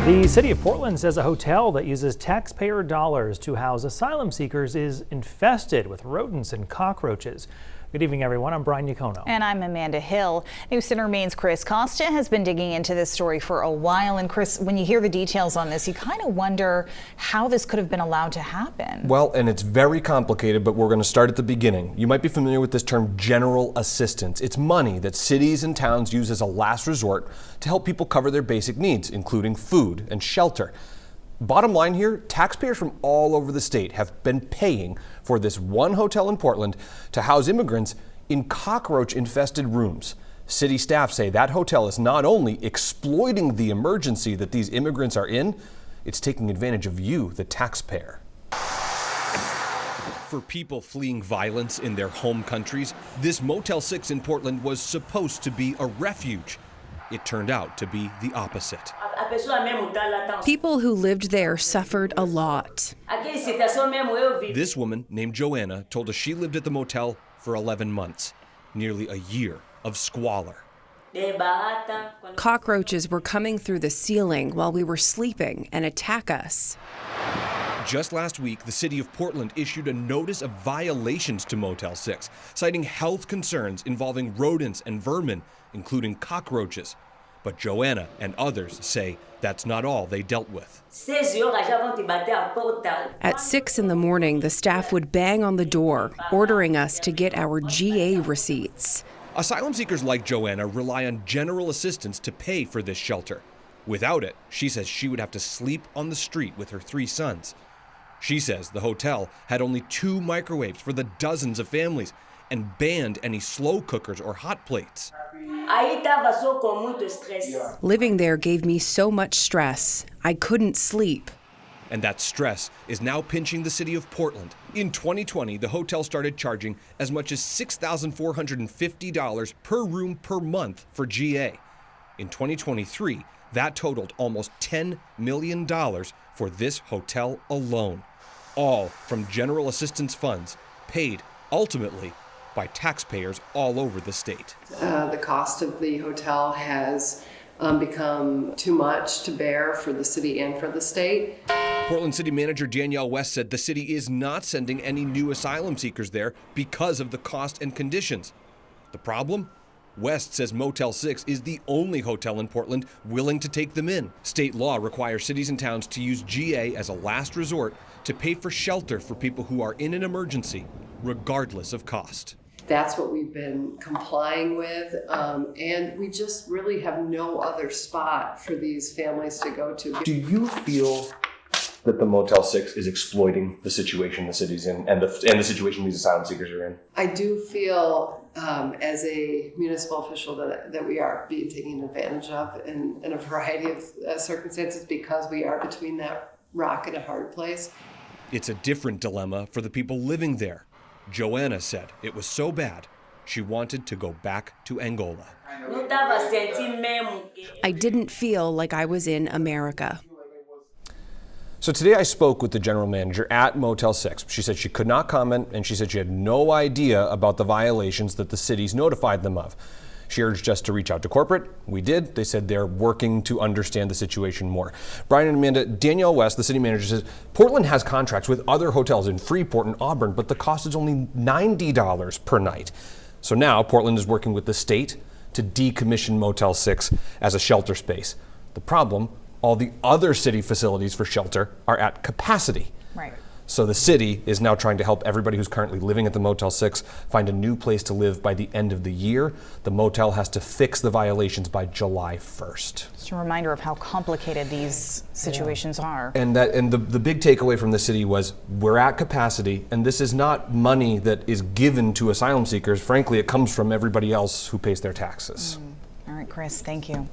The city of Portland says a hotel that uses taxpayer dollars to house asylum seekers is infested with rodents and cockroaches. Good evening, everyone. I'm Brian Yacono. And I'm Amanda Hill. News Center Maine's Chris Costa has been digging into this story for a while. And Chris, when you hear the details on this, you kind of wonder how this could have been allowed to happen. Well, and it's very complicated, but we're going to start at the beginning. You might be familiar with this term general assistance. It's money that cities and towns use as a last resort to help people cover their basic needs, including food and shelter. Bottom line here, taxpayers from all over the state have been paying for this one hotel in Portland to house immigrants in cockroach-infested rooms. City staff say that hotel is not only exploiting the emergency that these immigrants are in, it's taking advantage of you, the taxpayer. For people fleeing violence in their home countries, this Motel 6 in Portland was supposed to be a refuge. It turned out to be the opposite. People who lived there suffered a lot. This woman, named Joanna, told us she lived at the motel for 11 months, nearly a year of squalor. Cockroaches were coming through the ceiling while we were sleeping and attack us. Just last week, the city of Portland issued a notice of violations to Motel 6, citing health concerns involving rodents and vermin, including cockroaches. But Joanna and others say that's not all they dealt with. At 6 in the morning, the staff would bang on the door, ordering us to get our GA receipts. Asylum seekers like Joanna rely on general assistance to pay for this shelter. Without it, she says she would have to sleep on the street with her 3 sons. She says the hotel had only 2 microwaves for the dozens of families and banned any slow cookers or hot plates. Living there gave me so much stress. I couldn't sleep. And that stress is now pinching the city of Portland. In 2020, the hotel started charging as much as $6,450 per room per month for GA. In 2023, that totaled almost $10 million for this hotel alone, all from general assistance funds paid ultimately by taxpayers all over the state. The cost of the hotel has become too much to bear for the city and for the state. Portland City Manager Danielle West said the city is not sending any new asylum seekers there because of the cost and conditions. The problem? West says Motel 6 is the only hotel in Portland willing to take them in. State law requires cities and towns to use GA as a last resort to pay for shelter for people who are in an emergency, regardless of cost. That's what we've been complying with, and we just really have no other spot for these families to go to. Do you feel that the Motel 6 is exploiting the situation the city's in and the situation these asylum seekers are in? I do feel, as a municipal official, that we are being taken advantage of in a variety of circumstances because we are between that rock and a hard place. It's a different dilemma for the people living there. Joanna said it was so bad, she wanted to go back to Angola. I didn't feel like I was in America. So today I spoke with the general manager at Motel 6. She said she could not comment, and she said she had no idea about the violations that the city's notified them of. She urged us to reach out to corporate. We did. They said they're working to understand the situation more. Brian and Amanda, Danielle West, the city manager, says Portland has contracts with other hotels in Freeport and Auburn, but the cost is only $90 per night. So now Portland is working with the state to decommission Motel 6 as a shelter space. The problem, all the other city facilities for shelter are at capacity. Right. So the city is now trying to help everybody who's currently living at the Motel 6 find a new place to live by the end of the year. The motel has to fix the violations by July 1st. Just a reminder of how complicated these situations are. And the big takeaway from the city was we're at capacity, and this is not money that is given to asylum seekers. Frankly, it comes from everybody else who pays their taxes. All right, Chris, thank you.